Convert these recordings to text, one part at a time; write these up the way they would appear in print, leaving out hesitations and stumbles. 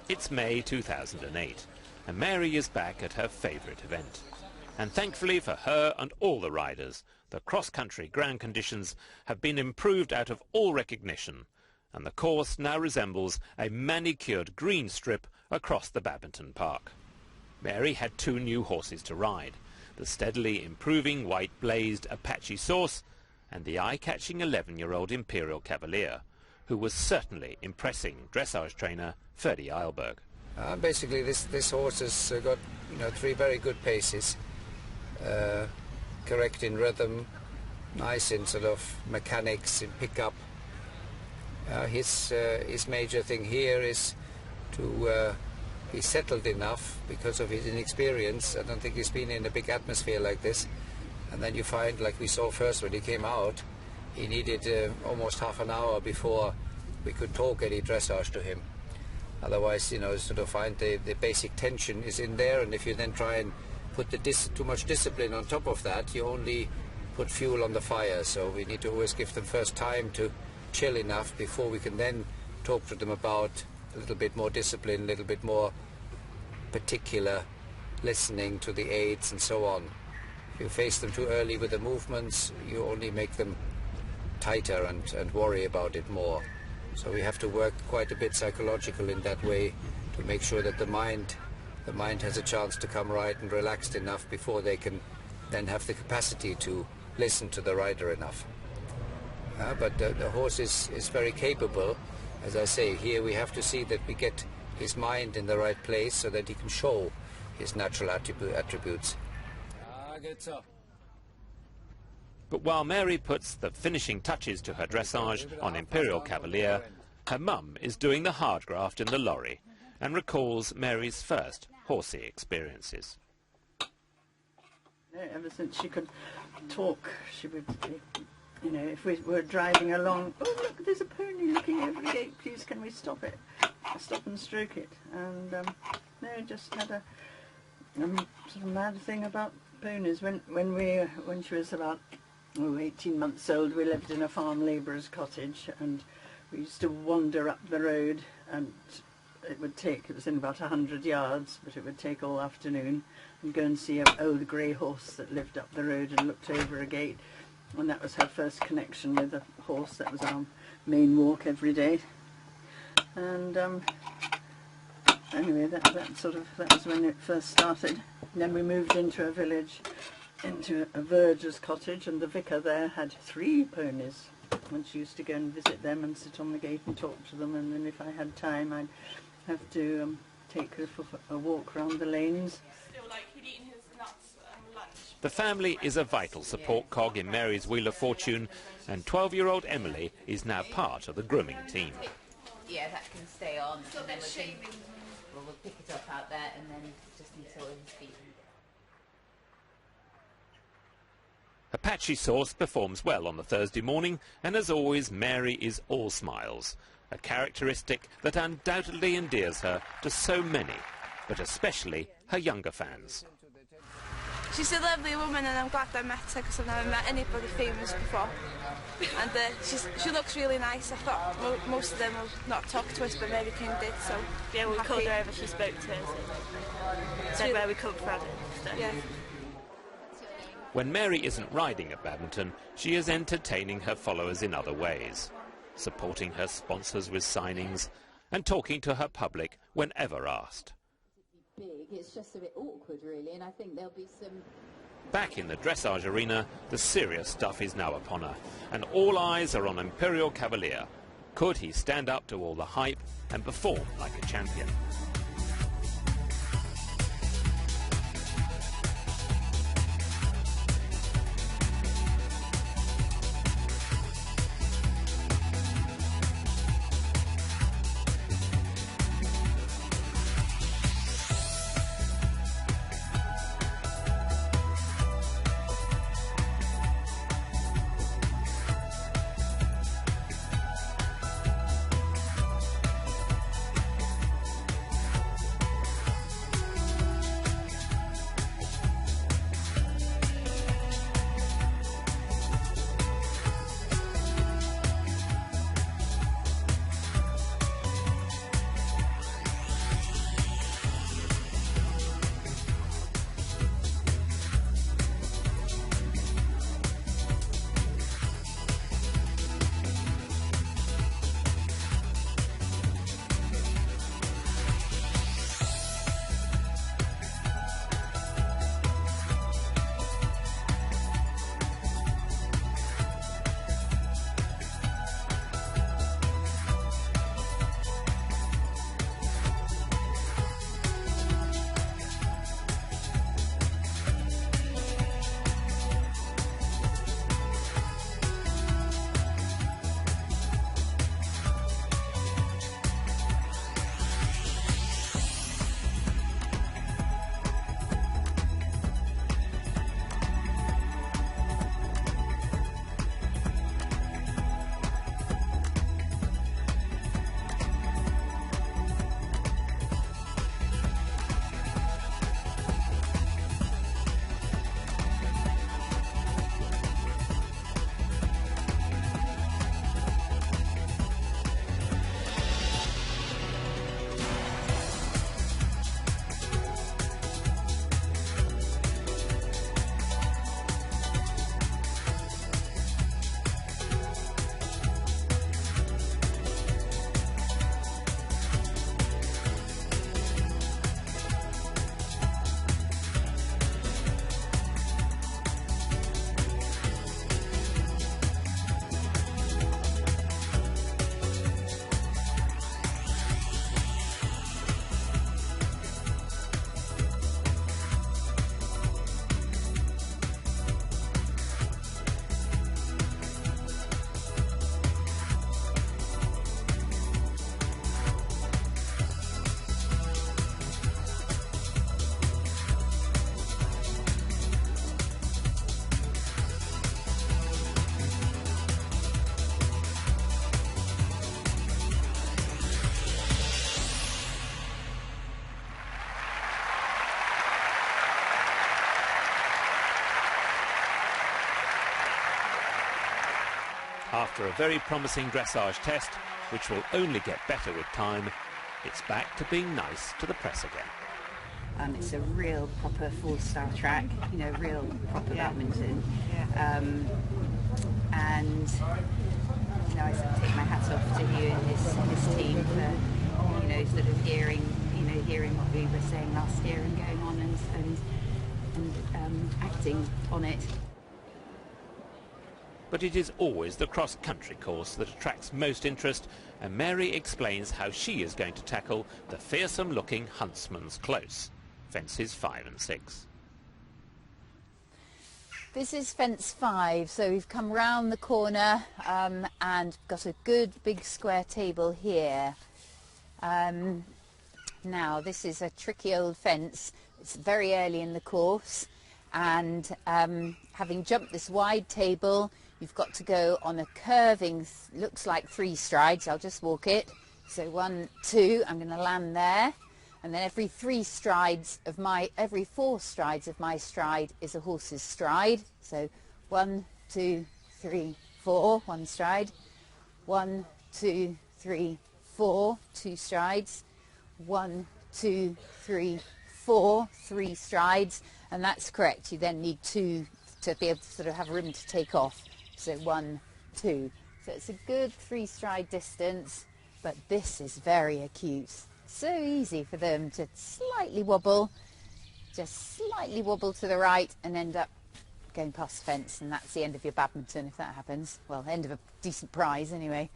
It's May 2008, and Mary is back at her favourite event. And thankfully for her and all the riders, the cross-country ground conditions have been improved out of all recognition, and the course now resembles a manicured green strip across the Badminton Park. Mary had two new horses to ride, the steadily improving white-blazed Apache Sauce and the eye-catching 11-year-old Imperial Cavalier, who was certainly impressing dressage trainer Ferdy Eilberg. Basically, this horse has got three very good paces, correct in rhythm, nice in sort of mechanics, in pickup. His major thing here is to be settled enough because of his inexperience. I don't think he's been in a big atmosphere like this. And then you find, like we saw first when he came out, he needed almost half an hour before we could talk any dressage to him. Otherwise, sort of find the basic tension is in there, and if you then try and put too much discipline on top of that, you only put fuel on the fire. So we need to always give them first time to chill enough before we can then talk to them about a little bit more discipline, a little bit more particular listening to the aids and so on. If you face them too early with the movements, you only make them tighter and worry about it more. So we have to work quite a bit psychological in that way to make sure that the mind has a chance to come right and relaxed enough before they can then have the capacity to listen to the rider enough. But the horse is very capable. As I say, here we have to see that we get his mind in the right place so that he can show his natural attributes. But while Mary puts the finishing touches to her dressage on Imperial Cavalier, her mum is doing the hard graft in the lorry and recalls Mary's first horsey experiences. Ever since she could talk, she would, if we were driving along, oh look, there's a pony looking over the gate, please can we stop it? Stop and stroke it. And Mary just had a sort of mad thing about ponies. When she was about 18 months old, we lived in a farm labourer's cottage, and we used to wander up the road, and it was in about 100 yards, but it would take all afternoon, and go and see an old grey horse that lived up the road and looked over a gate. And that was her first connection with a horse. That was our main walk every day. And anyway, that was when it first started. And then we moved into a village, into a verger's cottage, and the vicar there had 3 ponies. And she used to go and visit them and sit on the gate and talk to them, and then if I had time I'd have to take her for a walk around the lanes. The family is a vital support cog in Mary's wheel of fortune, and 12-year-old Emily is now part of the grooming team. Yeah, that can stay on, and then we'll pick it up out there, and then just need to oil his feet. Apache Sauce performs well on the Thursday morning, and as always, Mary is all smiles, a characteristic that undoubtedly endears her to so many, but especially her younger fans. She's a lovely woman, and I'm glad I met her because I've never met anybody famous before. And she looks really nice. I thought most of them will not talk to us, but maybe Kim did, so yeah, we called her over, she spoke to us, and said where we come from and stuff. Yeah. When Mary isn't riding at Badminton, she is entertaining her followers in other ways, supporting her sponsors with signings and talking to her public whenever asked. It's just a bit awkward, really, and I think there'll be some... Back in the dressage arena, the serious stuff is now upon her, and all eyes are on Imperial Cavalier. Could he stand up to all the hype and perform like a champion? After a very promising dressage test, which will only get better with time, it's back to being nice to the press again. It's a real proper four-star track, you know, real proper badminton. And you know, I sort of take my hat off to Hugh and his team for, you know, sort of hearing what we were saying last year and going on and acting on it. But it is always the cross-country course that attracts most interest, and Mary explains how she is going to tackle the fearsome-looking Huntsman's Close, fences 5 and 6. This is fence 5, so we've come round the corner and got a good big square table here. Now this is a tricky old fence. It's very early in the course, and having jumped this wide table, you've got to go on a curving, looks like 3 strides. I'll just walk it. So 1, 2, I'm going to land there. And then every 4 strides of my stride is a horse's stride. So 1, 2, 3, 4, 1 stride. 1, 2, 3, 4, 2 strides. 1, 2, 3, 4, 3 strides. And that's correct. You then need 2 to be able to sort of have room to take off. So 1, 2. So it's a good 3 stride distance, but this is very acute. So easy for them to slightly wobble, just slightly wobble to the right and end up going past the fence, and that's the end of your badminton if that happens. Well, end of a decent prize anyway.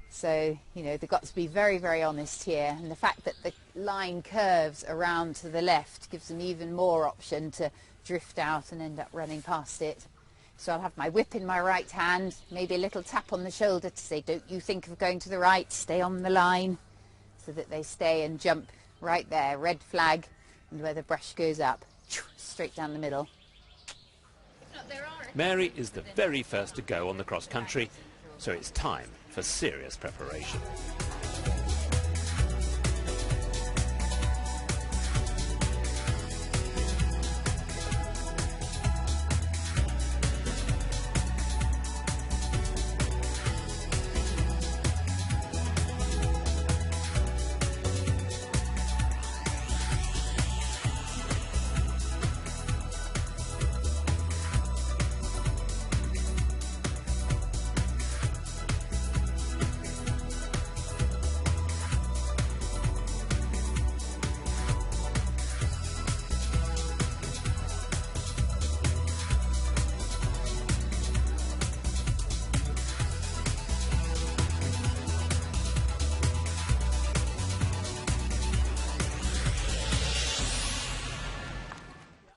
So, you know, they've got to be very, very honest here, and the fact that the line curves around to the left gives them even more option to drift out and end up running past it. So I'll have my whip in my right hand, maybe a little tap on the shoulder to say, don't you think of going to the right, stay on the line, so that they stay and jump right there, red flag, and where the brush goes up, straight down the middle. Mary is the very first to go on the cross country, so it's time for serious preparation.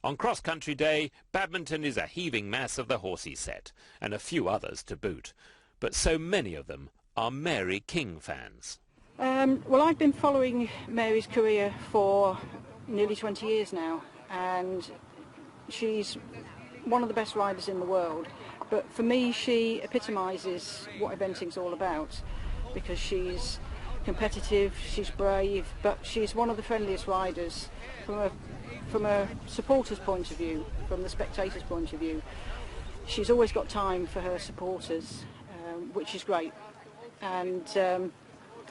On cross-country day, badminton is a heaving mass of the horsey set, and a few others to boot. But so many of them are Mary King fans. Well, I've been following Mary's career for nearly 20 years now, and she's one of the best riders in the world. But for me, she epitomises what eventing's all about, because she's competitive, she's brave, but she's one of the friendliest riders from a supporter's point of view, from the spectator's point of view. She's always got time for her supporters, which is great. And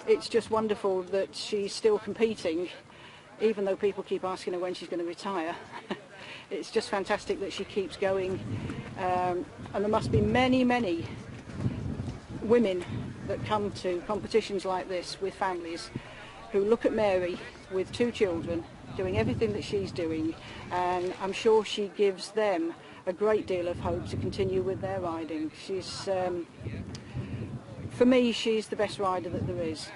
it's just wonderful that she's still competing, even though people keep asking her when she's going to retire. It's just fantastic that she keeps going. And there must be many, many women that come to competitions like this with families who look at Mary with 2 children, doing everything that she's doing, and I'm sure she gives them a great deal of hope to continue with their riding. She's, for me, she's the best rider that there is.